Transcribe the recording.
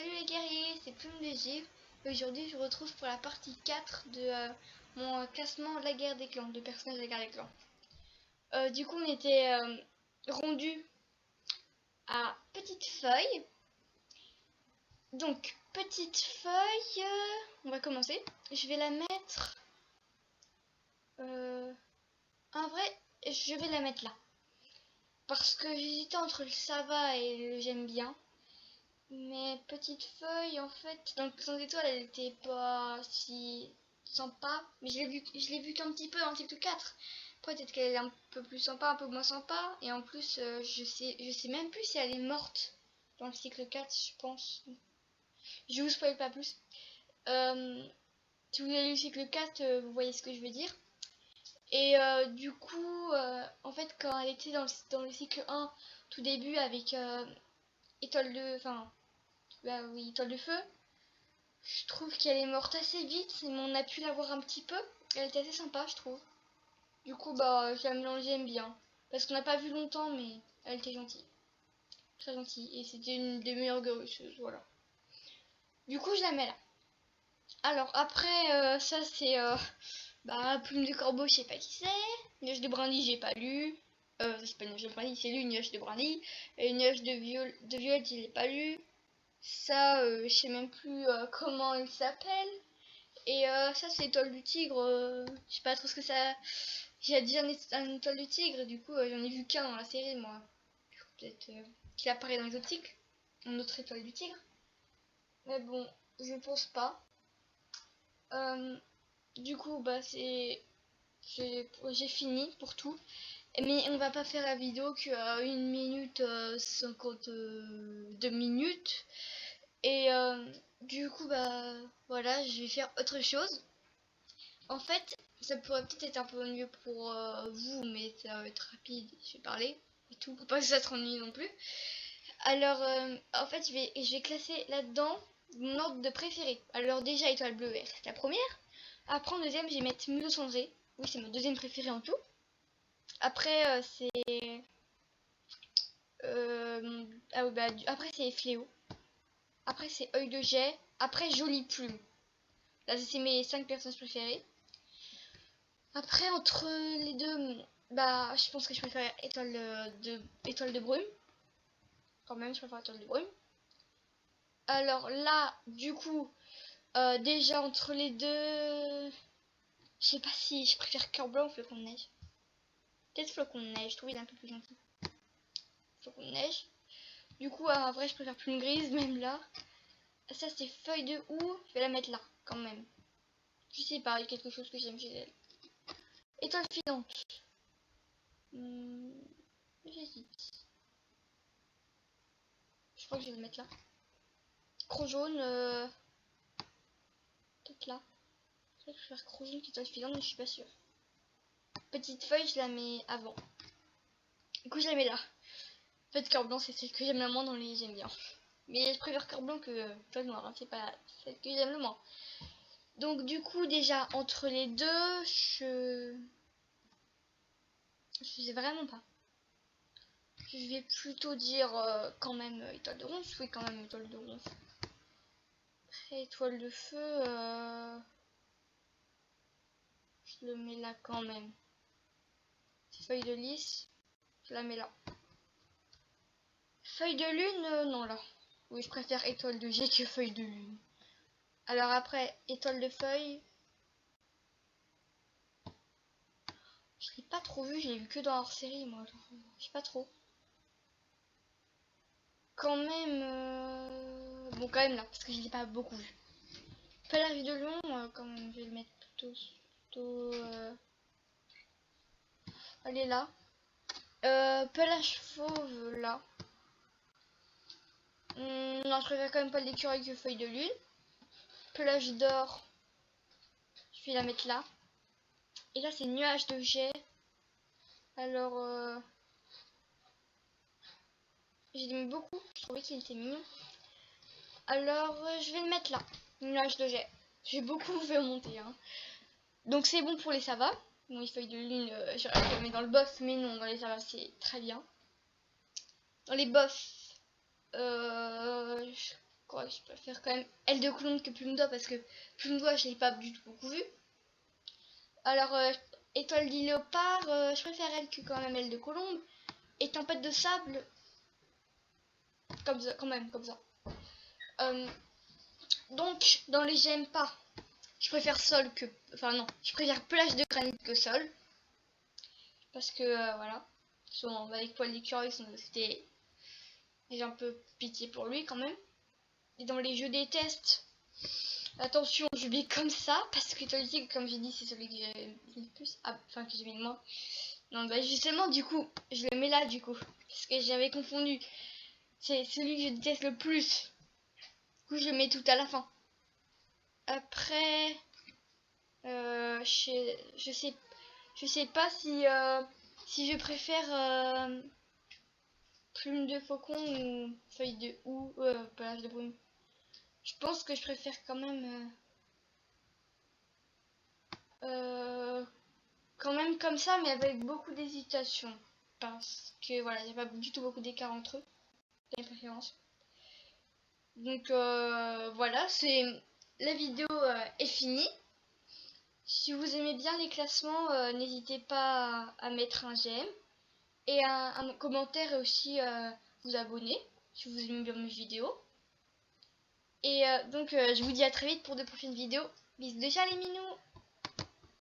Salut les guerriers, c'est Plume de Givre. Aujourd'hui, je vous retrouve pour la partie 4 de mon classement de la guerre des clans, de personnages de la guerre des clans. Du coup, on était rendu à Petite Feuille. Donc, Petite Feuille, on va commencer. Je vais la mettre... en vrai, je vais la mettre là. Parce que j'hésitais entre le ça va et le j'aime bien. Mais Petite Feuille, en fait, dans le Clan des Étoiles, elle était pas si sympa. Mais je l'ai vu qu'un petit peu dans le cycle 4. Peut-être qu'elle est un peu plus sympa, un peu moins sympa. Et en plus, je sais même plus si elle est morte dans le cycle 4, je pense. Je vous spoil pas plus. Si vous avez lu le cycle 4, vous voyez ce que je veux dire. Et du coup, en fait, quand elle était dans le cycle 1, tout début, avec Étoile de... Enfin... Bah oui, Étoile de Feu. Je trouve qu'elle est morte assez vite, mais on a pu la voir un petit peu. Elle était assez sympa, je trouve. Du coup, bah, j'aime bien. Parce qu'on n'a pas vu longtemps, mais elle était gentille. Très gentille. Et c'était une des meilleures guérisseuses, voilà. Du coup, je la mets là. Alors, après, ça, c'est... bah, Plume de Corbeau, je sais pas qui c'est. Nuage de Brindille, j'ai pas lu. C'est pas Nuage de Brindille, c'est lu Nuage de Brindille. Et Nuage de Violette, je l'ai pas lu. Ça, je sais même plus comment il s'appelle. Et ça, c'est Étoile du Tigre. Je sais pas trop ce que ça. J'ai dit un Étoile du Tigre, du coup, j'en ai vu qu'un dans la série, moi. Peut-être qu'il apparaît dans les autres cycles. Un autre Étoile du Tigre. Mais bon, je pense pas. Du coup, bah, j'ai fini pour tout. Mais on va pas faire la vidéo que 1 minute 52 minutes. Et du coup, bah voilà, je vais faire autre chose. En fait, ça pourrait peut-être être un peu mieux pour vous, mais ça va être rapide. Je vais parler et tout pour pas que ça se ennuie non plus. Alors, en fait, je vais classer là-dedans mon ordre de préféré. Alors, déjà, Étoile Bleue Vert, c'est la première. Après, en deuxième, je vais mettre Museau Cendré. Oui, c'est mon deuxième préféré en tout. Après, après, c'est Fléau. Après, c'est Œil de Jet. Après, Jolie Plume. Là, c'est mes 5 personnages préférés. Après, entre les deux, bah, je pense que je préfère Étoile de Brume. Quand même, je préfère Étoile de Brume. Alors là, du coup, déjà entre les deux, je sais pas si je préfère Cœur Blanc ou Flocon de Neige. Peut-être Flocon de Neige, je trouve il est un peu plus gentil. Flocon de Neige. Du coup, en vrai, je préfère Plume Grise, même là. Ça, c'est Feuille de Houx, je vais la mettre là, quand même. Je sais pas, il y a quelque chose que j'aime chez elle. Étoile filante. J'hésite. Je crois que je vais le mettre là. Croc jaune, peut-être là. Je vais faire Croc jaune qui est filante, mais je suis pas sûre. Petite Feuille, je la mets avant. Du coup, je la mets là. En fait, Cœur Blanc, c'est celle que j'aime le moins dans les j'aime bien. Mais je préfère Cœur Blanc que Toile Noire, hein. C'est pas celle que j'aime le moins. Donc, du coup, déjà, entre les deux, je sais vraiment pas. Je vais plutôt dire quand même Étoile de Ronce. Oui, quand même Étoile de Ronce. Après, Étoile de Feu, je le mets là quand même. Feuille de Lys, je la mets là. Feuille de Lune, non là. Oui, je préfère Étoile de Jet que Feuille de Lune. Alors après, Étoile de Feuille. Je l'ai pas trop vu, je l'ai vu que dans hors série moi. Je sais pas trop. Quand même. Bon, quand même là, parce que je l'ai pas beaucoup vu. Pelage de Lion, quand même, je vais le mettre plutôt. Allez là. Pelage Fauve là. Non, je préfère quand même pas l'écureuil que Feuille de Lune. Pelage d'Or, je vais la mettre là. Et là, c'est Nuage de Jet. Alors, je l'aime beaucoup. Je trouvais qu'il était mignon. Alors, je vais le mettre là. Nuage de Jet. J'ai beaucoup fait monter. Hein. Donc, c'est bon pour les savas. Bon, les feuilles de lune, j'aurais pu le mettre dans le boss, mais non, dans les savas, c'est très bien. Dans les boss, je crois que je préfère quand même aile de colombe que plume d'oie, parce que plume d'oie je l'ai pas du tout beaucoup vu. Alors étoile du léopard, je préfère elle que quand même aile de colombe. Et tempête de sable, comme ça, quand même, comme ça. Donc dans les j'aime pas, je préfère sol que, enfin non, je préfère plage de granit que sol, parce que voilà, avec Poil d'écureuil, c'était, j'ai un peu pitié pour lui quand même. Et dans les jeux déteste, attention, je vais comme ça, parce que Tolkien, comme j'ai dit, c'est celui que j'ai mis le plus, enfin que j'ai mis le moins. Non, bah justement, du coup, je le mets là, du coup, parce que j'avais confondu. C'est celui que je déteste le plus. Du coup, je le mets tout à la fin. Après, je sais pas si je préfère plume de faucon ou feuille de houx, pelage de brume. Je pense que je préfère quand même comme ça, mais avec beaucoup d'hésitation. Parce que voilà, il n'y a pas du tout beaucoup d'écart entre eux, les préférences. Donc voilà, la vidéo est finie. Si vous aimez bien les classements, n'hésitez pas à mettre un j'aime et un commentaire, et aussi vous abonner si vous aimez bien mes vidéos. Et donc je vous dis à très vite pour de prochaines vidéos. Bisous de chat les minous.